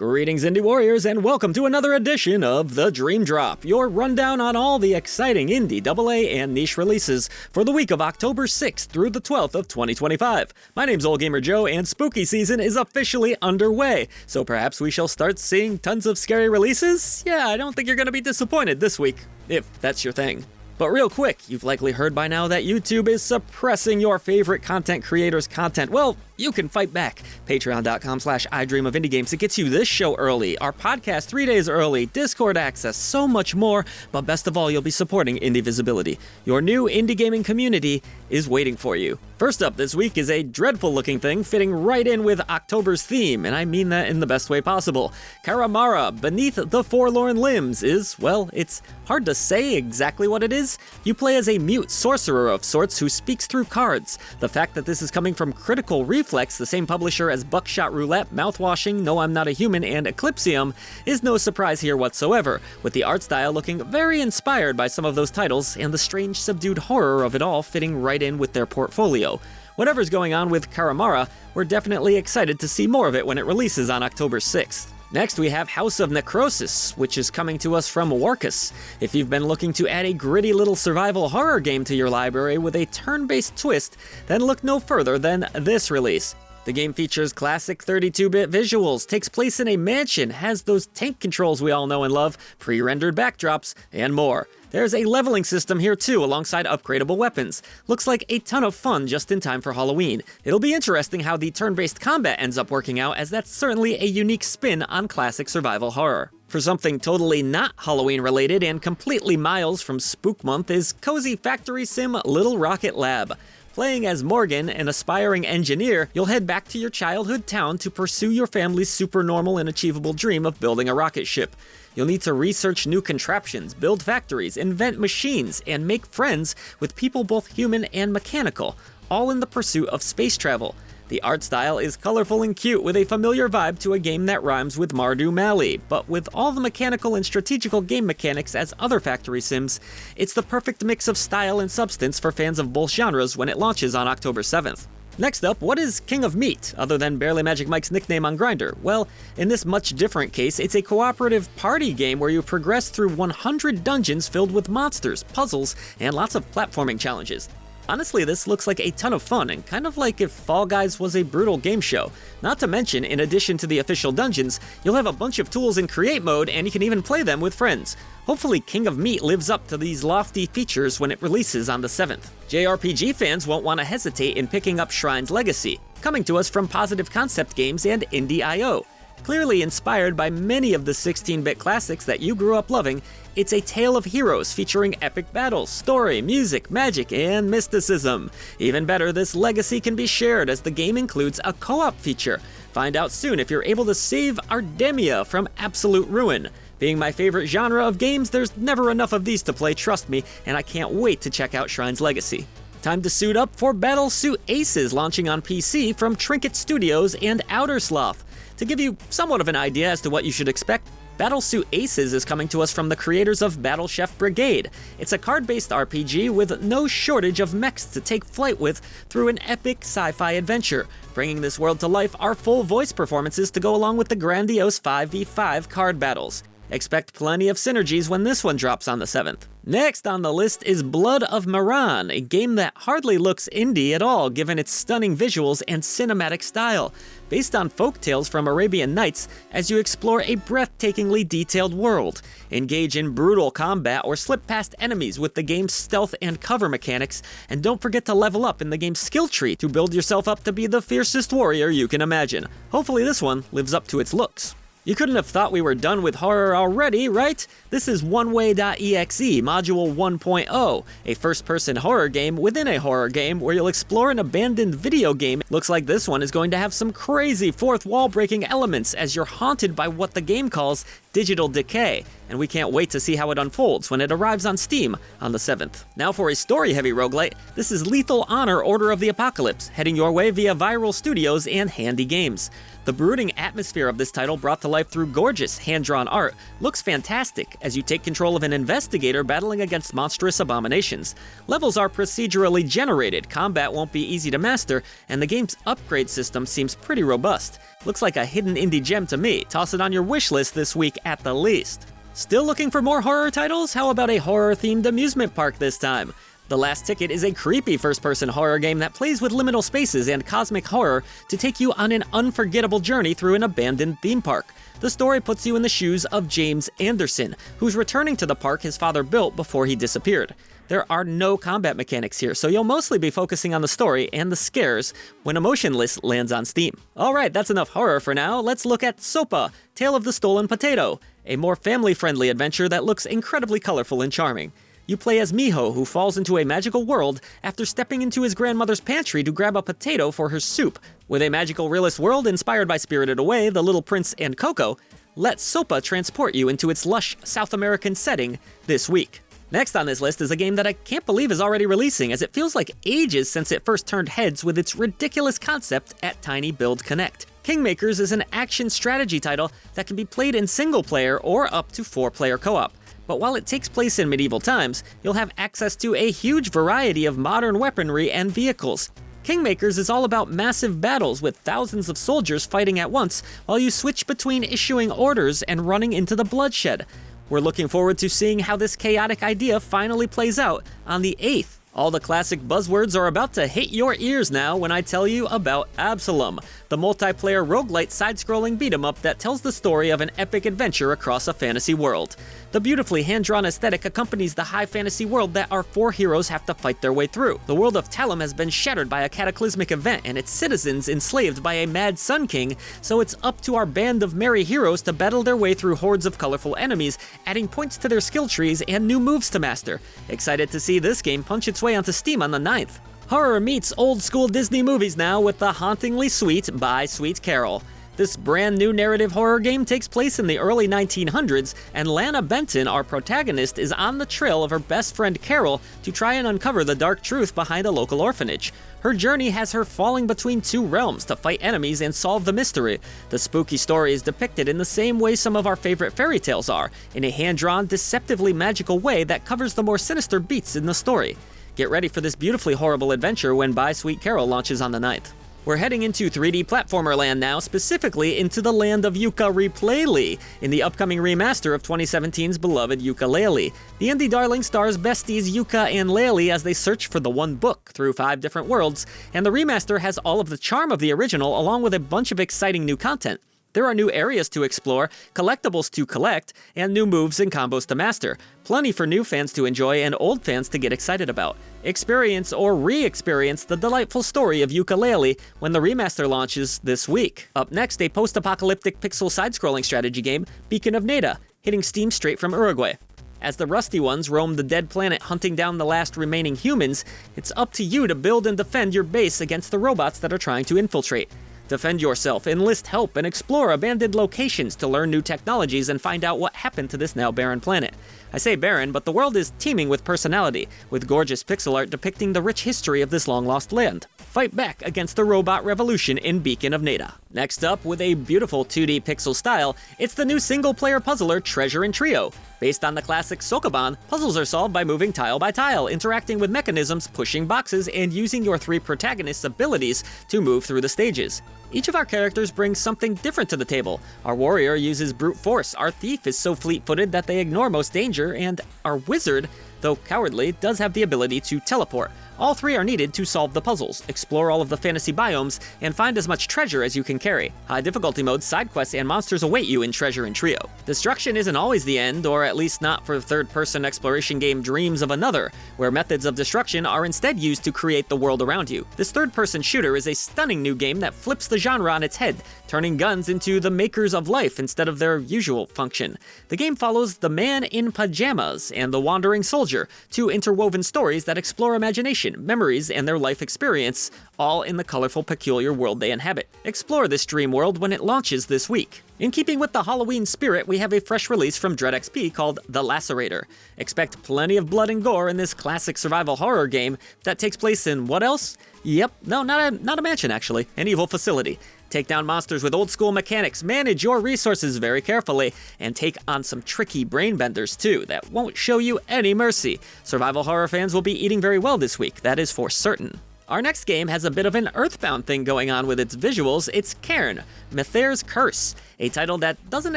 Greetings, Indie Warriors, and welcome to another edition of The Dream Drop, your rundown on all the exciting indie, AA, and niche releases for the week of October 6th through the 12th of 2025. My name's Old Gamer Joe, and spooky season is officially underway, so perhaps we shall start seeing tons of scary releases? Yeah, I don't think you're going to be disappointed this week, if that's your thing. But real quick, you've likely heard by now that YouTube is suppressing your favorite content creators' content. Well, you can fight back. Patreon.com/IDreamOfIndieGames. It gets you this show early, our podcast 3 days early, Discord access, so much more. But best of all, you'll be supporting indie visibility. Your new indie gaming community is waiting for you. First up this week is a dreadful looking thing fitting right in with October's theme, and I mean that in the best way possible. Carimara, Beneath the Forlorn Limbs is, well, it's hard to say exactly what it is. You play as a mute sorcerer of sorts who speaks through cards. The fact that this is coming from Critical Reflex, the same publisher as Buckshot Roulette, Mouthwashing, No I'm Not a Human, and Eclipsium, is no surprise here whatsoever, with the art style looking very inspired by some of those titles and the strange subdued horror of it all fitting right in with their portfolio. Whatever's going on with Carimara, we're definitely excited to see more of it when it releases on October 6th. Next, we have House of Necrosis, which is coming to us from Warcus. If you've been looking to add a gritty little survival horror game to your library with a turn-based twist, then look no further than this release. The game features classic 32-bit visuals, takes place in a mansion, has those tank controls we all know and love, pre-rendered backdrops, and more. There's a leveling system here too, alongside upgradable weapons. Looks like a ton of fun just in time for Halloween. It'll be interesting how the turn-based combat ends up working out, as that's certainly a unique spin on classic survival horror. For something totally not Halloween-related and completely miles from Spook Month is cozy factory sim Little Rocket Lab. Playing as Morgan, an aspiring engineer, you'll head back to your childhood town to pursue your family's supernormal and achievable dream of building a rocket ship. You'll need to research new contraptions, build factories, invent machines, and make friends with people both human and mechanical, all in the pursuit of space travel. The art style is colorful and cute, with a familiar vibe to a game that rhymes with Mardu Mali, but with all the mechanical and strategical game mechanics as other factory sims, it's the perfect mix of style and substance for fans of both genres when it launches on October 7th. Next up, what is King of Meat, other than Barely Magic Mike's nickname on Grindr? Well, in this much different case, it's a cooperative party game where you progress through 100 dungeons filled with monsters, puzzles, and lots of platforming challenges. Honestly, this looks like a ton of fun, and kind of like if Fall Guys was a brutal game show. Not to mention, in addition to the official dungeons, you'll have a bunch of tools in Create mode, and you can even play them with friends. Hopefully, King of Meat lives up to these lofty features when it releases on the 7th. JRPG fans won't want to hesitate in picking up Shrine's Legacy, coming to us from Positive Concept Games and Indie.io. Clearly inspired by many of the 16-bit classics that you grew up loving, it's a tale of heroes featuring epic battles, story, music, magic, and mysticism. Even better, this legacy can be shared as the game includes a co-op feature. Find out soon if you're able to save Ardemia from absolute ruin. Being my favorite genre of games, there's never enough of these to play, trust me, and I can't wait to check out Shrine's Legacy. Time to suit up for Battlesuit Aces, launching on PC from Trinket Studios and Outer Sloth. To give you somewhat of an idea as to what you should expect, Battlesuit Aces is coming to us from the creators of Battle Chef Brigade. It's a card-based RPG with no shortage of mechs to take flight with through an epic sci-fi adventure. Bringing this world to life are full voice performances to go along with the grandiose 5v5 card battles. Expect plenty of synergies when this one drops on the 7th. Next on the list is Blood of Mehran, a game that hardly looks indie at all given its stunning visuals and cinematic style. Based on folktales from Arabian Nights, as you explore a breathtakingly detailed world. Engage in brutal combat or slip past enemies with the game's stealth and cover mechanics, and don't forget to level up in the game's skill tree to build yourself up to be the fiercest warrior you can imagine. Hopefully this one lives up to its looks. You couldn't have thought we were done with horror already, right? This is Oneway.exe, Module 1.0, a first-person horror game within a horror game where you'll explore an abandoned video game. Looks like this one is going to have some crazy fourth-wall-breaking elements as you're haunted by what the game calls digital decay, and we can't wait to see how it unfolds when it arrives on Steam on the 7th. Now for a story-heavy roguelite, this is Lethal Honor Order of the Apocalypse, heading your way via Viral Studios and Handy Games. The brooding atmosphere of this title brought to life through gorgeous, hand-drawn art, looks fantastic as you take control of an investigator battling against monstrous abominations. Levels are procedurally generated, combat won't be easy to master, and the game's upgrade system seems pretty robust. Looks like a hidden indie gem to me. Toss it on your wish list this week at the least. Still looking for more horror titles? How about a horror-themed amusement park this time? The Last Ticket is a creepy first-person horror game that plays with liminal spaces and cosmic horror to take you on an unforgettable journey through an abandoned theme park. The story puts you in the shoes of James Anderson, who's returning to the park his father built before he disappeared. There are no combat mechanics here, so you'll mostly be focusing on the story and the scares when Emotionless lands on Steam. Alright, that's enough horror for now. Let's look at SOPA, Tale of the Stolen Potato, a more family-friendly adventure that looks incredibly colorful and charming. You play as Miho, who falls into a magical world after stepping into his grandmother's pantry to grab a potato for her soup. With a magical realist world inspired by Spirited Away, The Little Prince, and Coco, let SOPA transport you into its lush South American setting this week. Next on this list is a game that I can't believe is already releasing, as it feels like ages since it first turned heads with its ridiculous concept at Tiny Build Connect. Kingmakers is an action strategy title that can be played in single player or up to 4-player co-op. But while it takes place in medieval times, you'll have access to a huge variety of modern weaponry and vehicles. Kingmakers is all about massive battles with thousands of soldiers fighting at once, while you switch between issuing orders and running into the bloodshed. We're looking forward to seeing how this chaotic idea finally plays out on the 8th. All the classic buzzwords are about to hit your ears now when I tell you about Absolum, the multiplayer roguelite side-scrolling beat-em-up that tells the story of an epic adventure across a fantasy world. The beautifully hand-drawn aesthetic accompanies the high fantasy world that our 4 heroes have to fight their way through. The world of Talum has been shattered by a cataclysmic event and its citizens enslaved by a mad Sun King, so it's up to our band of merry heroes to battle their way through hordes of colorful enemies, adding points to their skill trees and new moves to master. Excited to see this game punch its way onto Steam on the 9th. Horror meets old-school Disney movies now with The Hauntingly Sweet by Sweet Carole. This brand new narrative horror game takes place in the early 1900s, and Lana Benton, our protagonist, is on the trail of her best friend Carol to try and uncover the dark truth behind a local orphanage. Her journey has her falling between 2 realms to fight enemies and solve the mystery. The spooky story is depicted in the same way some of our favorite fairy tales are, in a hand-drawn, deceptively magical way that covers the more sinister beats in the story. Get ready for this beautifully horrible adventure when By Sweet Carole launches on the 9th. We're heading into 3D platformer land now, specifically into the land of Yooka Replaylee, in the upcoming remaster of 2017's beloved Yooka-Laylee. The indie darling stars besties Yooka and Laylee as they search for the one book through 5 different worlds, and the remaster has all of the charm of the original along with a bunch of exciting new content. There are new areas to explore, collectibles to collect, and new moves and combos to master. Plenty for new fans to enjoy and old fans to get excited about. Experience or re-experience the delightful story of Yooka-Laylee when the remaster launches this week. Up next, a post-apocalyptic pixel side-scrolling strategy game, Beacon of Neyda, hitting Steam straight from Uruguay. As the Rusty Ones roam the dead planet hunting down the last remaining humans, it's up to you to build and defend your base against the robots that are trying to infiltrate. Defend yourself, enlist help, and explore abandoned locations to learn new technologies and find out what happened to this now barren planet. I say barren, but the world is teeming with personality, with gorgeous pixel art depicting the rich history of this long-lost land. Fight back against the robot revolution in Beacon of Neyda. Next up, with a beautiful 2D pixel style, it's the new single-player puzzler Treasure in Trio. Based on the classic Sokoban, puzzles are solved by moving tile by tile, interacting with mechanisms, pushing boxes, and using your 3 protagonists' abilities to move through the stages. Each of our characters brings something different to the table. Our warrior uses brute force, our thief is so fleet-footed that they ignore most danger, and our wizard, though cowardly, does have the ability to teleport. All 3 are needed to solve the puzzles, explore all of the fantasy biomes, and find as much treasure as you can carry. High difficulty modes, side quests, and monsters await you in Treasure in Trio. Destruction isn't always the end, or at least not for third-person exploration game Dreams of Another, where methods of destruction are instead used to create the world around you. This third-person shooter is a stunning new game that flips the genre on its head, turning guns into the makers of life instead of their usual function. The game follows the man in pajamas and the wandering soldier, 2 interwoven stories that explore imagination, memories, and their life experience, all in the colorful, peculiar world they inhabit. Explore this dream world when it launches this week. In keeping with the Halloween spirit, we have a fresh release from Dread XP called The Lacerator. Expect plenty of blood and gore in this classic survival horror game that takes place in what else? Yep, no, not a mansion actually, an evil facility. Take down monsters with old school mechanics, manage your resources very carefully, and take on some tricky brain benders too that won't show you any mercy. Survival horror fans will be eating very well this week, that is for certain. Our next game has a bit of an Earthbound thing going on with its visuals. It's Cairn, Mathair's Curse, a title that doesn't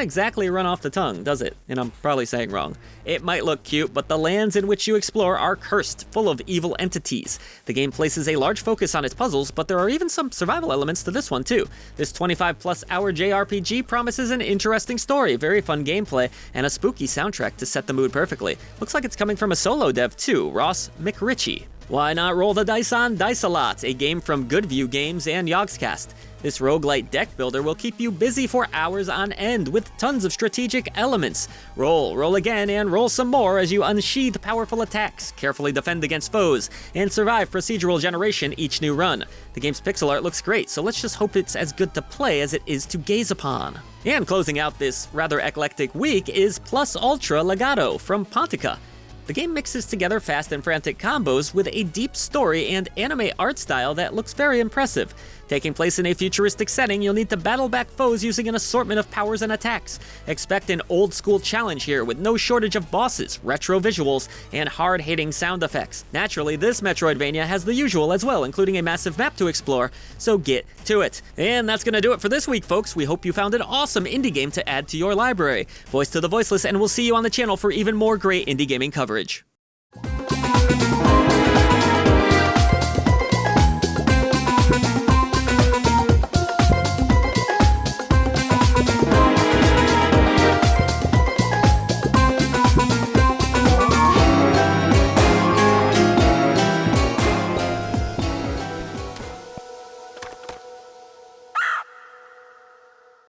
exactly run off the tongue, does it? And I'm probably saying wrong. It might look cute, but the lands in which you explore are cursed, full of evil entities. The game places a large focus on its puzzles, but there are even some survival elements to this one too. This 25+ hour JRPG promises an interesting story, very fun gameplay, and a spooky soundtrack to set the mood perfectly. Looks like it's coming from a solo dev too, Ross McRitchie. Why not roll the dice on Dicealot, a game from Goodview Games and Yogscast. This roguelite deck builder will keep you busy for hours on end with tons of strategic elements. Roll again, and roll some more as you unsheath powerful attacks, carefully defend against foes, and survive procedural generation each new run. The game's pixel art looks great, so let's just hope it's as good to play as it is to gaze upon. And closing out this rather eclectic week is Plus Ultra Legado from Pontica. The game mixes together fast and frantic combos with a deep story and anime art style that looks very impressive. Taking place in a futuristic setting, you'll need to battle back foes using an assortment of powers and attacks. Expect an old-school challenge here with no shortage of bosses, retro visuals, and hard-hitting sound effects. Naturally, this Metroidvania has the usual as well, including a massive map to explore, so get to it. And that's gonna do it for this week, folks. We hope you found an awesome indie game to add to your library. Voice to the voiceless, and we'll see you on the channel for even more great indie gaming coverage.